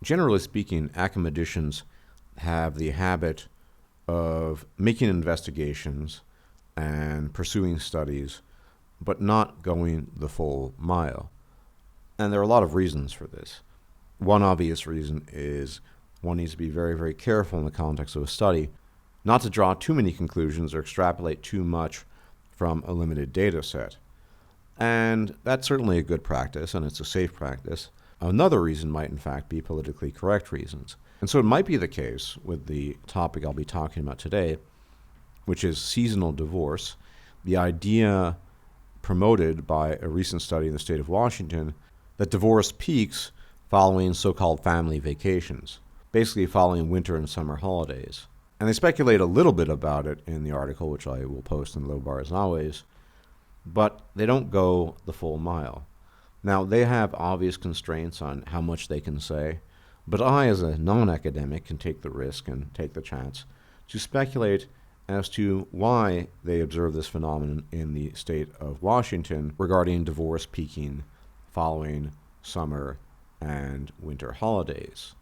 Generally speaking, academicians have the habit of making investigations and pursuing studies, but not going the full mile. And there are a lot of reasons for this. One obvious reason is one needs to be very, very careful in the context of a study not to draw too many conclusions or extrapolate too much from a limited data set. And that's certainly a good practice, and it's a safe practice. Another reason might, in fact, be politically correct reasons. And so it might be the case with the topic I'll be talking about today, which is seasonal divorce, the idea promoted by a recent study in the state of Washington that divorce peaks following so-called family vacations, basically following winter and summer holidays. And they speculate a little bit about it in the article, which I will post in low bar as always, but they don't go the full mile. Now, they have obvious constraints on how much they can say, but I, as a non-academic, can take the risk and take the chance to speculate as to why they observe this phenomenon in the state of Washington regarding divorce peaking following summer and winter holidays.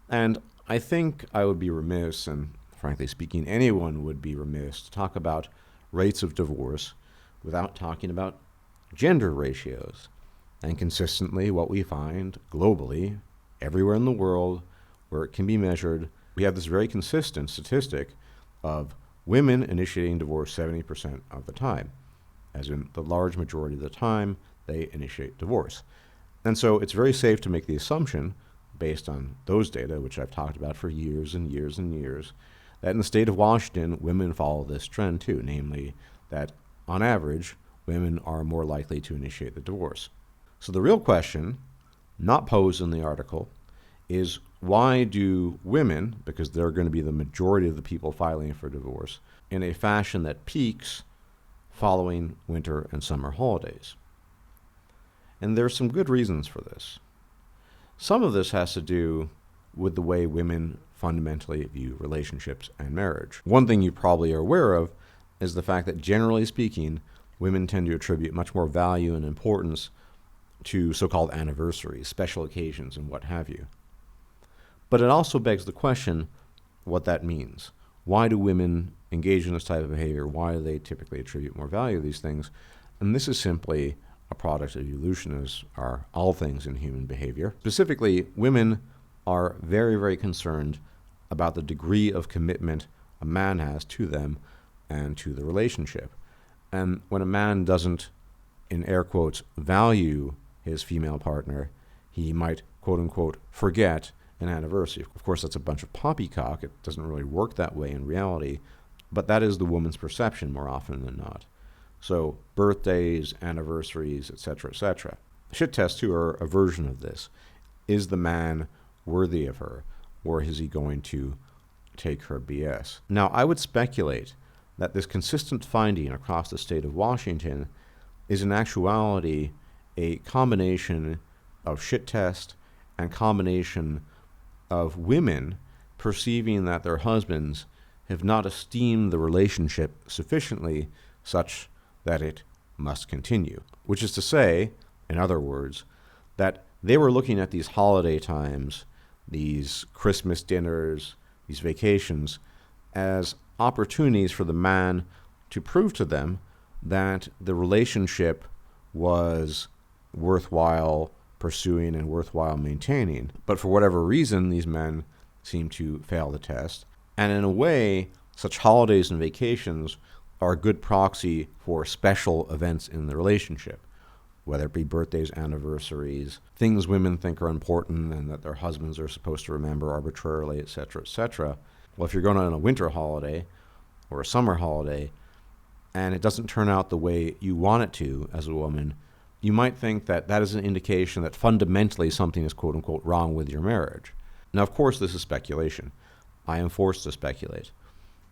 And I think I would be remiss, and frankly speaking, anyone would be remiss to talk about rates of divorce without talking about gender ratios. And consistently, what we find globally, everywhere in the world where it can be measured, we have this very consistent statistic of women initiating divorce 70% of the time, as in the large majority of the time they initiate divorce. And so it's very safe to make the assumption, based on those data, which I've talked about for years and years and years, that in the state of Washington, women follow this trend too, namely that on average, women are more likely to initiate the divorce. So the real question, not posed in the article, is why do women, because they're going to be the majority of the people filing for divorce, in a fashion that peaks following winter and summer holidays? And there's some good reasons for this. Some of this has to do with the way women fundamentally view relationships and marriage. One thing you probably are aware of is the fact that, generally speaking, women tend to attribute much more value and importance to so-called anniversaries, special occasions, and what have you. But it also begs the question what that means. Why do women engage in this type of behavior? Why do they typically attribute more value to these things? And this is simply a product of evolution, as are all things in human behavior. Specifically, women are very, very concerned about the degree of commitment a man has to them and to the relationship. And when a man doesn't, in air quotes, value his female partner, he might, quote unquote, forget an anniversary. Of course, that's a bunch of poppycock. It doesn't really work that way in reality, but that is the woman's perception more often than not. So birthdays, anniversaries, etc., etc. Shit tests, too, are a version of this. Is the man worthy of her, or is he going to take her BS? Now, I would speculate that this consistent finding across the state of Washington is in actuality a combination of shit test and combination of women perceiving that their husbands have not esteemed the relationship sufficiently such that it must continue. Which is to say, in other words, that they were looking at these holiday times, these Christmas dinners, these vacations, as opportunities for the man to prove to them that the relationship was worthwhile pursuing and worthwhile maintaining. But for whatever reason, these men seem to fail the test. And in a way, such holidays and vacations are a good proxy for special events in the relationship, whether it be birthdays, anniversaries, things women think are important and that their husbands are supposed to remember arbitrarily, etc., etc. Well, if you're going on a winter holiday or a summer holiday and it doesn't turn out the way you want it to as a woman, you might think that that is an indication that fundamentally something is quote-unquote wrong with your marriage. Now, of course, this is speculation. I am forced to speculate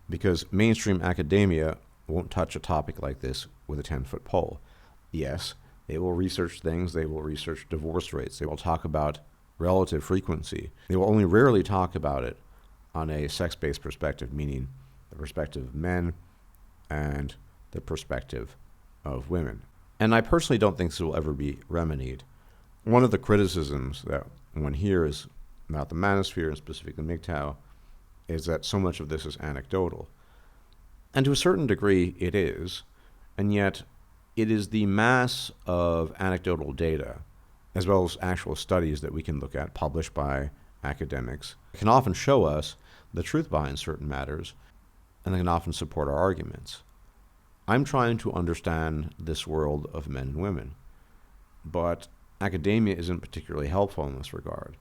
because mainstream academia won't touch a topic like this with a 10-foot pole. Yes, they will research things. They will research divorce rates. They will talk about relative frequency. They will only rarely talk about it on a sex-based perspective, meaning the perspective of men and the perspective of women. And I personally don't think this will ever be remedied. One of the criticisms that one hears about the manosphere, and specifically MGTOW, is that so much of this is anecdotal. And to a certain degree, it is. And yet, it is the mass of anecdotal data, as well as actual studies that we can look at, published by academics, can often show us the truth behind certain matters, and they can often support our arguments. I'm trying to understand this world of men and women, but academia isn't particularly helpful in this regard.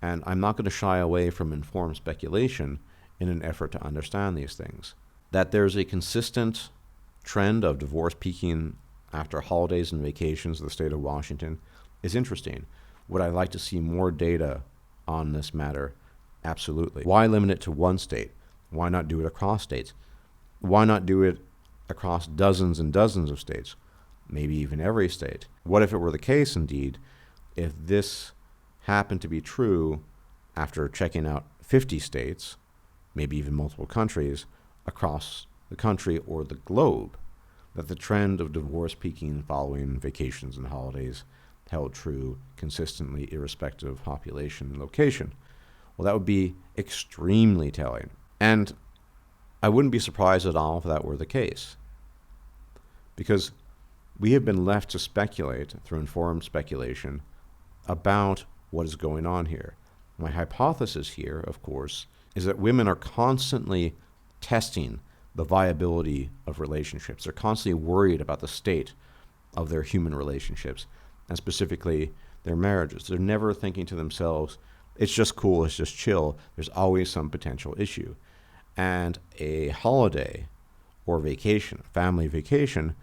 And I'm not going to shy away from informed speculation in an effort to understand these things. That there's a consistent trend of divorce peaking after holidays and vacations in the state of Washington is interesting. Would I like to see more data on this matter? Absolutely. Why limit it to one state? Why not do it across states? Why not do it across dozens and dozens of states? Maybe even every state. What if it were the case, indeed, if this happened to be true after checking out 50 states, maybe even multiple countries, across the country or the globe, that the trend of divorce peaking following vacations and holidays held true consistently, irrespective of population and location? Well, that would be extremely telling. And I wouldn't be surprised at all if that were the case, because we have been left to speculate through informed speculation about what is going on here. My hypothesis here, of course, is that women are constantly testing the viability of relationships. They're constantly worried about the state of their human relationships, and specifically their marriages. They're never thinking to themselves, it's just cool, it's just chill. There's always some potential issue. And a holiday or vacation, family vacation,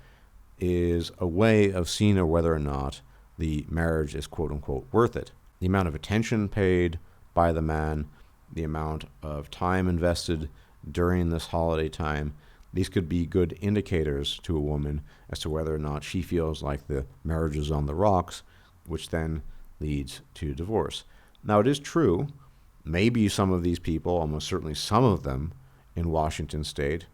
is a way of seeing whether or not the marriage is quote-unquote worth it. The amount of attention paid by the man, the amount of time invested during this holiday time, these could be good indicators to a woman as to whether or not she feels like the marriage is on the rocks, which then leads to divorce. Now, it is true, maybe some of these people, almost certainly some of them in Washington state,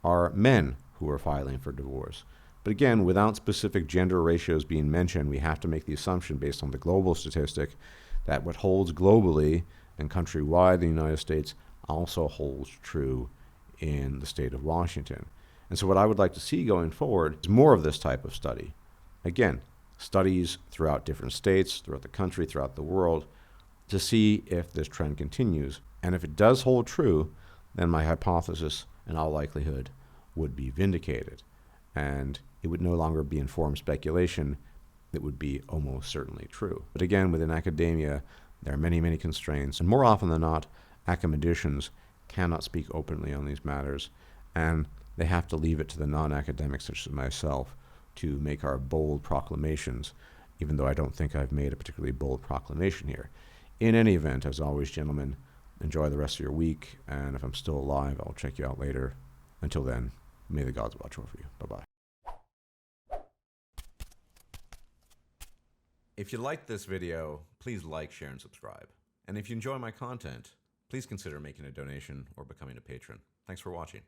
are men who are filing for divorce. But again, without specific gender ratios being mentioned, we have to make the assumption based on the global statistic that what holds globally and countrywide in the United States also holds true in the state of Washington. And so what I would like to see going forward is more of this type of study. Again, studies throughout different states, throughout the country, throughout the world, to see if this trend continues. And if it does hold true, then my hypothesis, in all likelihood, would be vindicated. And it would no longer be informed speculation. It would be almost certainly true. But again, within academia, there are many, many constraints. And more often than not, academicians cannot speak openly on these matters. And they have to leave it to the non-academics such as myself to make our bold proclamations, even though I don't think I've made a particularly bold proclamation here. In any event, as always, gentlemen, enjoy the rest of your week. And if I'm still alive, I'll check you out later. Until then, may the gods watch over you. Bye-bye. If you liked this video, please like, share, and subscribe. And if you enjoy my content, please consider making a donation or becoming a patron. Thanks for watching.